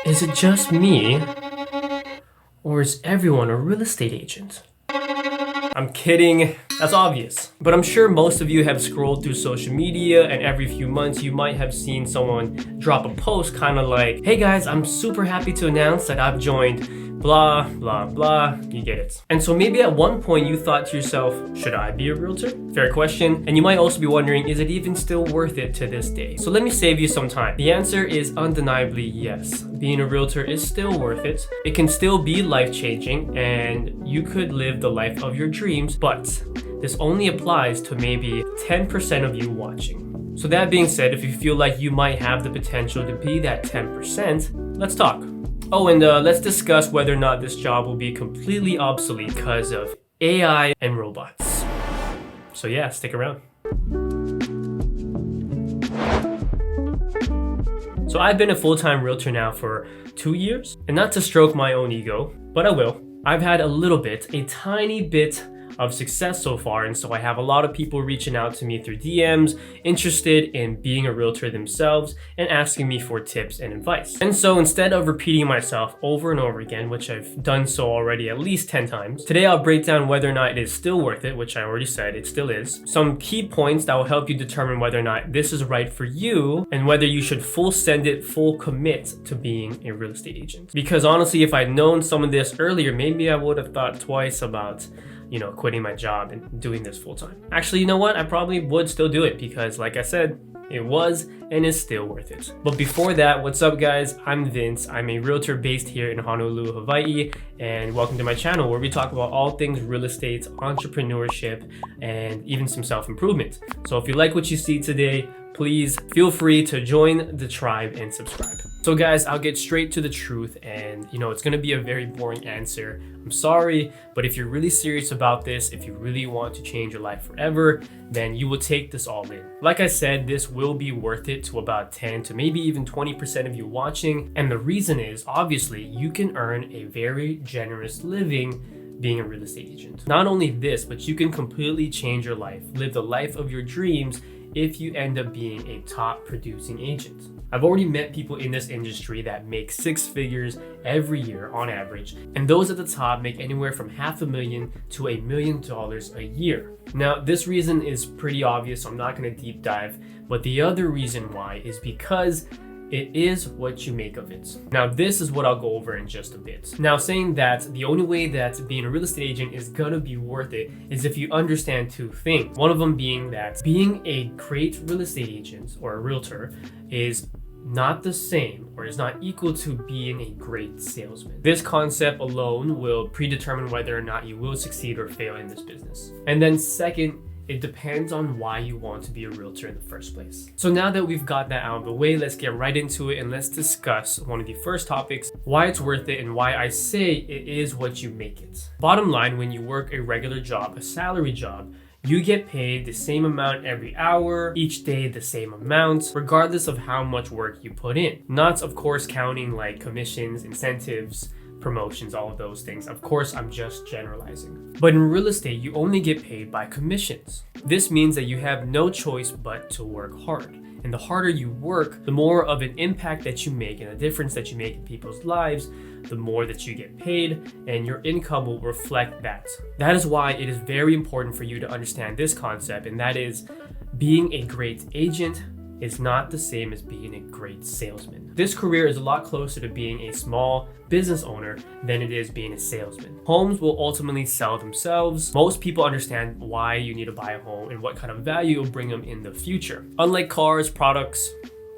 Is it just me, or is everyone a real estate agent? I'm kidding, that's obvious. But I'm sure most of you have scrolled through social media, and every few months you might have seen someone drop a post kind of like, hey guys, I'm super happy to announce that I've joined blah, blah, blah, you get it. And so maybe at one point you thought to yourself, should I be a realtor? Fair question. And you might also be wondering, is it even still worth it to this day? So let me save you some time. The answer is undeniably yes. Being a realtor is still worth it. It can still be life-changing, and you could live the life of your dreams, but this only applies to maybe 10% of you watching. So that being said, if you feel like you might have the potential to be that 10%, let's talk. Oh, and let's discuss whether or not this job will be completely obsolete because of AI and robots. So yeah, stick around. So I've been a full-time realtor now for 2 years, and not to stroke my own ego, but I will. I've had a tiny bit of success so far, and so I have a lot of people reaching out to me through DMs, interested in being a realtor themselves and asking me for tips and advice. And so instead of repeating myself over and over again, which I've done so already at least 10 times, today I'll break down whether or not it is still worth it, which I already said it still is, some key points that will help you determine whether or not this is right for you and whether you should full commit to being a real estate agent. Because honestly, if I'd known some of this earlier, maybe I would have thought twice about quitting my job and doing this full time. Actually, you know what? I probably would still do it because, like I said, it was and is still worth it. But before that, what's up guys? I'm Vince. I'm a realtor based here in Honolulu, Hawaii, and welcome to my channel where we talk about all things real estate, entrepreneurship, and even some self-improvement. So if you like what you see today, please feel free to join the tribe and subscribe. So guys, I'll get straight to the truth, and it's gonna be a very boring answer. I'm sorry, but if you're really serious about this, if you really want to change your life forever, then you will take this all in. Like I said, this will be worth it to about 10 to maybe even 20% of you watching. And the reason is, obviously, you can earn a very generous living being a real estate agent. Not only this, but you can completely change your life, live the life of your dreams if you end up being a top producing agent. I've already met people in this industry that make 6 figures every year on average, and those at the top make anywhere from $500,000 to $1 million a year. Now, this reason is pretty obvious, so I'm not going to deep dive, but the other reason why is because it is what you make of it. Now, this is what I'll go over in just a bit. Now, saying that, the only way that being a real estate agent is gonna be worth it is if you understand 2 things. One of them being that being a great real estate agent or a realtor is not the same or is not equal to being a great salesman. This concept alone will predetermine whether or not you will succeed or fail in this business. And then second, it depends on why you want to be a realtor in the first place. So now that we've got that out of the way, let's get right into it and let's discuss one of the first topics, why it's worth it and why I say it is what you make it. Bottom line, when you work a regular job, a salary job, you get paid the same amount every hour, each day the same amount, regardless of how much work you put in. Not, of course, counting like commissions, incentives, promotions, all of those things. Of course, I'm just generalizing. But in real estate, you only get paid by commissions. This means that you have no choice but to work hard. And the harder you work, the more of an impact that you make and a difference that you make in people's lives, the more that you get paid, and your income will reflect that. That is why it is very important for you to understand this concept, and that is being a great agent is not the same as being a great salesman. This career is a lot closer to being a small business owner than it is being a salesman. Homes will ultimately sell themselves. Most people understand why you need to buy a home and what kind of value will bring them in the future. Unlike cars, products,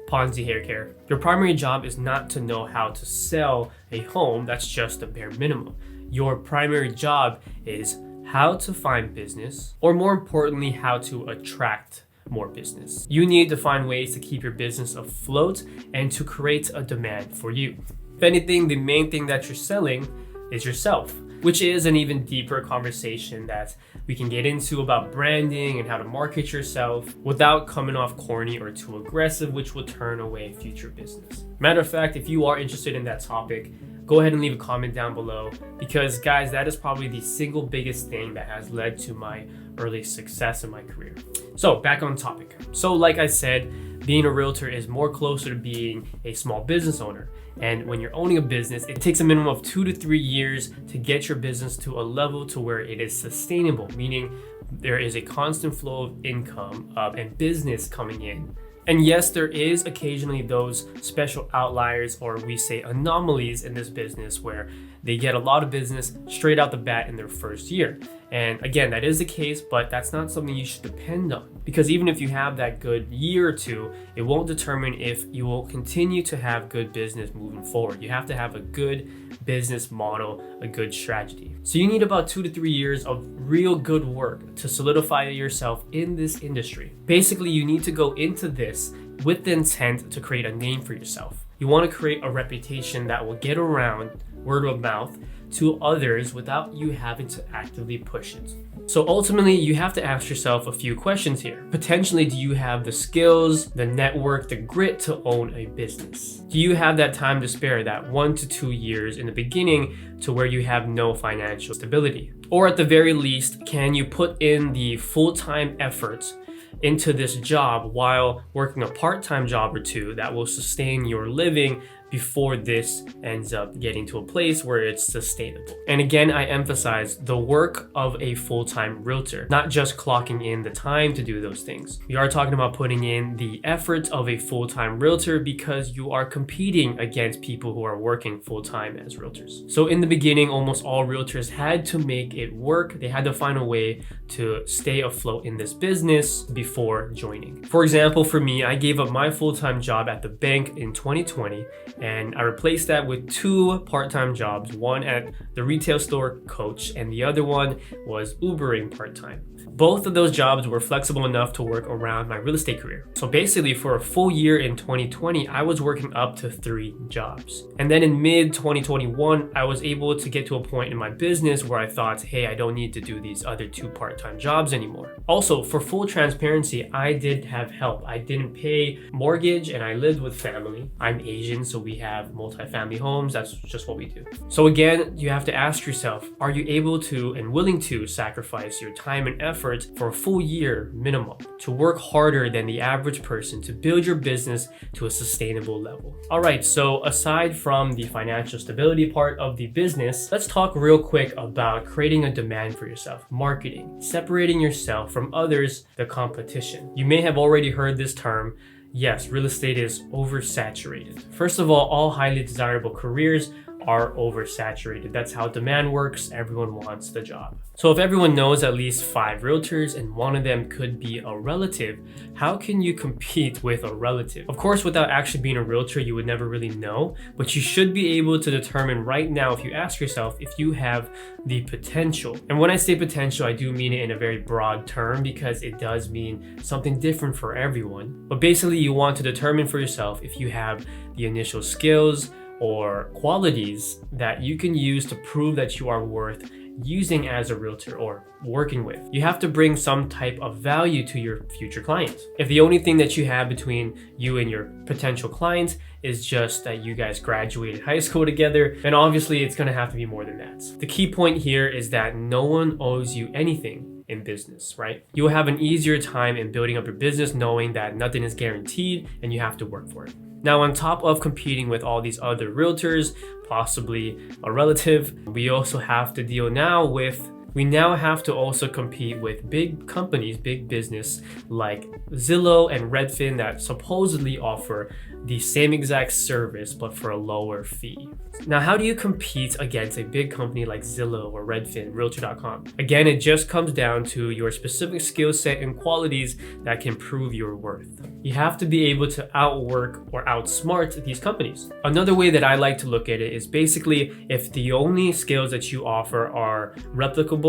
Ponzi hair care, your primary job is not to know how to sell a home. That's just the bare minimum. Your primary job is how to find business, or more importantly, how to attract more business. You need to find ways to keep your business afloat and to create a demand for you. If anything, the main thing that you're selling is yourself, which is an even deeper conversation that we can get into about branding and how to market yourself without coming off corny or too aggressive, which will turn away future business. Matter of fact, if you are interested in that topic, go ahead and leave a comment down below, because guys, that is probably the single biggest thing that has led to my early success in my career. So back on topic. So like I said, Being a realtor is more closer to being a small business owner. And when you're owning a business, it takes a minimum of 2 to 3 years to get your business to a level to where it is sustainable, meaning there is a constant flow of income and business coming in. And yes, there is occasionally those special outliers, or we say anomalies in this business, where they get a lot of business straight out the bat in their first year. And again, that is the case, but that's not something you should depend on, because even if you have that good year or two, it won't determine if you will continue to have good business moving forward. You have to have a good business model, a good strategy. So you need about 2 to 3 years of real good work to solidify yourself in this industry. Basically, you need to go into this with the intent to create a name for yourself. You want to create a reputation that will get around word of mouth to others without you having to actively push it. So ultimately, you have to ask yourself a few questions here. Potentially, do you have the skills, the network, the grit to own a business? Do you have that time to spare, that 1 to 2 years in the beginning to where you have no financial stability? Or at the very least, can you put in the full-time efforts into this job while working a part-time job or two that will sustain your living before this ends up getting to a place where it's sustainable? And again, I emphasize the work of a full-time realtor, not just clocking in the time to do those things. We are talking about putting in the effort of a full-time realtor because you are competing against people who are working full-time as realtors. So in the beginning, almost all realtors had to make it work. They had to find a way to stay afloat in this business before joining. For example, for me, I gave up my full-time job at the bank in 2020, and I replaced that with 2 part-time jobs, one at the retail store coach and the other one was Ubering part-time. Both of those jobs were flexible enough to work around my real estate career. So basically, for a full year in 2020, I was working up to 3 jobs. And then in mid 2021, I was able to get to a point in my business where I thought, hey, I don't need to do these other 2 part-time jobs anymore. Also, for full transparency, I did have help. I didn't pay mortgage and I lived with family. I'm Asian, so we have multi-family homes. That's just what we do. So again, you have to ask yourself, are you able to and willing to sacrifice your time and effort for a full year minimum to work harder than the average person to build your business to a sustainable level? All right, so aside from the financial stability part of the business, let's talk real quick about creating a demand for yourself, marketing, separating yourself from others, the competition. You may have already heard this term. Yes, real estate is oversaturated. First of all highly desirable careers are oversaturated. That's how demand works. Everyone wants the job. So if everyone knows at least 5 realtors and one of them could be a relative, how can you compete with a relative? Of course, without actually being a realtor, you would never really know, but you should be able to determine right now, if you ask yourself, if you have the potential. And when I say potential, I do mean it in a very broad term because it does mean something different for everyone. But basically, you want to determine for yourself if you have the initial skills or qualities that you can use to prove that you are worth using as a realtor or working with. You have to bring some type of value to your future clients. If the only thing that you have between you and your potential clients is just that you guys graduated high school together, then obviously it's going to have to be more than that. The key point here is that no one owes you anything in business, right? You will have an easier time in building up your business knowing that nothing is guaranteed and you have to work for it. Now, on top of competing with all these other realtors, possibly a relative, we also have to deal now with we now have to also compete with big companies, big business like Zillow and Redfin that supposedly offer the same exact service but for a lower fee. Now, how do you compete against a big company like Zillow or Redfin, Realtor.com? Again, it just comes down to your specific skill set and qualities that can prove your worth. You have to be able to outwork or outsmart these companies. Another way that I like to look at it is basically if the only skills that you offer are replicable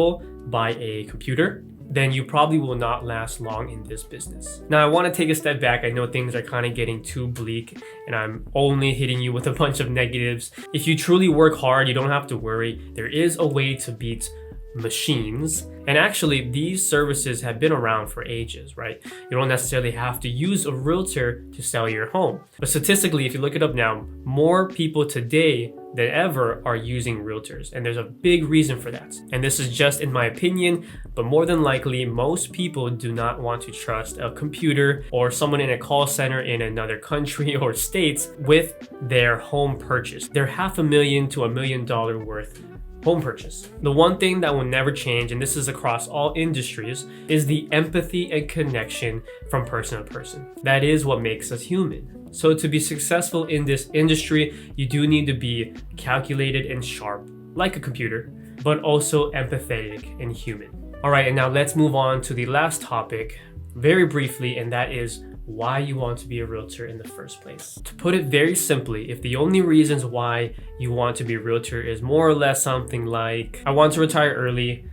by a computer, then you probably will not last long in this business. Now, I want to take a step back. I know things are kind of getting too bleak and I'm only hitting you with a bunch of negatives. If you truly work hard, you don't have to worry. There is a way to beat machines. And actually, these services have been around for ages, right? You don't necessarily have to use a realtor to sell your home. But statistically, if you look it up now, more people today than ever are using realtors. And there's a big reason for that. And this is just in my opinion, but more than likely, most people do not want to trust a computer or someone in a call center in another country or states with their home purchase. Their $500,000 to $1 million worth home purchase. The one thing that will never change, and this is across all industries, is the empathy and connection from person to person. That is what makes us human. So to be successful in this industry, you do need to be calculated and sharp, like a computer, but also empathetic and human. All right, and now let's move on to the last topic very briefly, and that is why you want to be a realtor in the first place. To put it very simply, if the only reasons why you want to be a realtor is more or less something like, I want to retire early,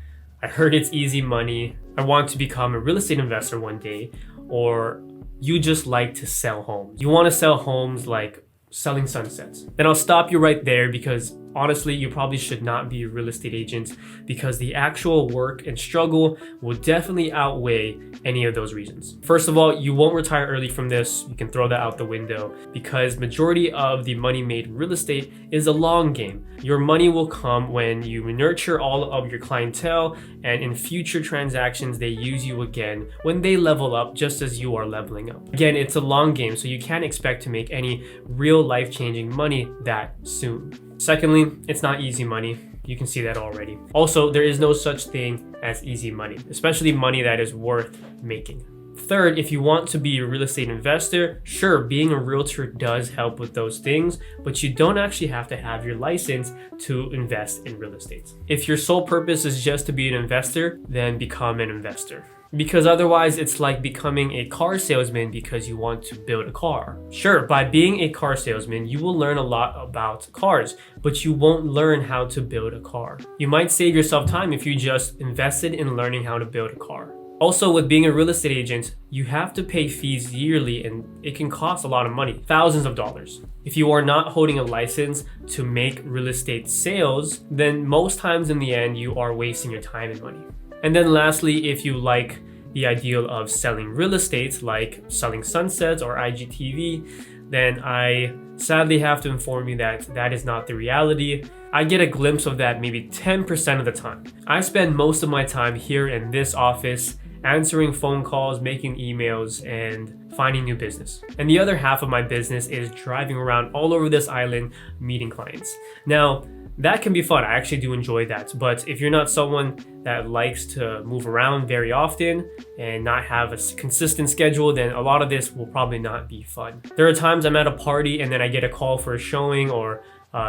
I heard it's easy money, I want to become a real estate investor one day, or you just like to sell homes. You want to sell homes like selling sunsets. Then I'll stop you right there, because honestly, you probably should not be a real estate agent, because the actual work and struggle will definitely outweigh any of those reasons. First of all, you won't retire early from this. You can throw that out the window, because majority of the money made in real estate is a long game. Your money will come when you nurture all of your clientele, and in future transactions, they use you again when they level up just as you are leveling up. Again, it's a long game, so you can't expect to make any real life-changing money that soon. Secondly, it's not easy money. You can see that already. Also, there is no such thing as easy money, especially money that is worth making. Third, if you want to be a real estate investor, sure, being a realtor does help with those things, but you don't actually have to have your license to invest in real estate. If your sole purpose is just to be an investor, then become an investor. Because otherwise, it's like becoming a car salesman because you want to build a car. Sure, by being a car salesman, you will learn a lot about cars, but you won't learn how to build a car. You might save yourself time if you just invested in learning how to build a car. Also, with being a real estate agent, you have to pay fees yearly, and it can cost a lot of money, thousands of dollars. If you are not holding a license to make real estate sales, then most times in the end, you are wasting your time and money. And then lastly, if you like the ideal of selling real estate, like selling sunsets or IGTV, then I sadly have to inform you that that is not the reality. I get a glimpse of that maybe 10% of the time. I spend most of my time here in this office answering phone calls, making emails, and finding new business. And the other half of my business is driving around all over this island, meeting clients. Now, that can be fun. I actually do enjoy that. But if you're not someone that likes to move around very often and not have a consistent schedule, then a lot of this will probably not be fun. There are times I'm at a party and then I get a call for a showing, or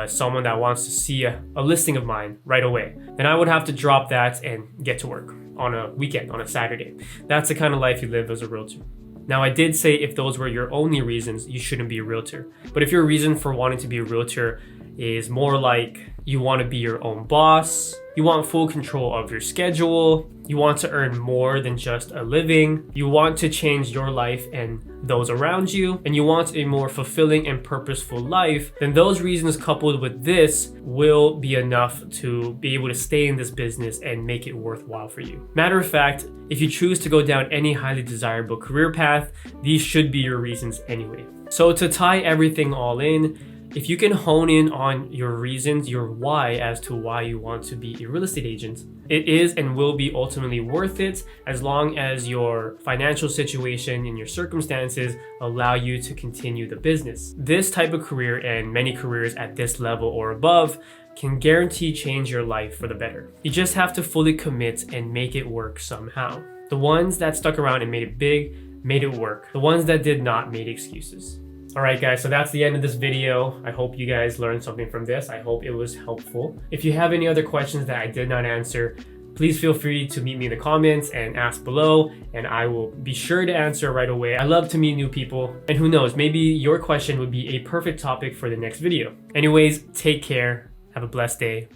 someone that wants to see a listing of mine right away. Then I would have to drop that and get to work on a weekend, on a Saturday. That's the kind of life you live as a realtor. Now, I did say if those were your only reasons, you shouldn't be a realtor. But if your reason for wanting to be a realtor is more like you want to be your own boss, you want full control of your schedule, you want to earn more than just a living, you want to change your life and those around you, and you want a more fulfilling and purposeful life, then those reasons coupled with this will be enough to be able to stay in this business and make it worthwhile for you. Matter of fact, if you choose to go down any highly desirable career path, these should be your reasons anyway. So to tie everything all in, if you can hone in on your reasons, your why as to why you want to be a real estate agent, it is and will be ultimately worth it as long as your financial situation and your circumstances allow you to continue the business. This type of career, and many careers at this level or above, can guarantee change your life for the better. You just have to fully commit and make it work somehow. The ones that stuck around and made it big, made it work. The ones that did not made excuses. All right, guys, so that's the end of this video. I hope you guys learned something from this. I hope it was helpful. If you have any other questions that I did not answer, please feel free to meet me in the comments and ask below, and I will be sure to answer right away. I love to meet new people, and who knows, maybe your question would be a perfect topic for the next video. Anyways, take care. Have a blessed day.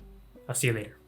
I'll see you later.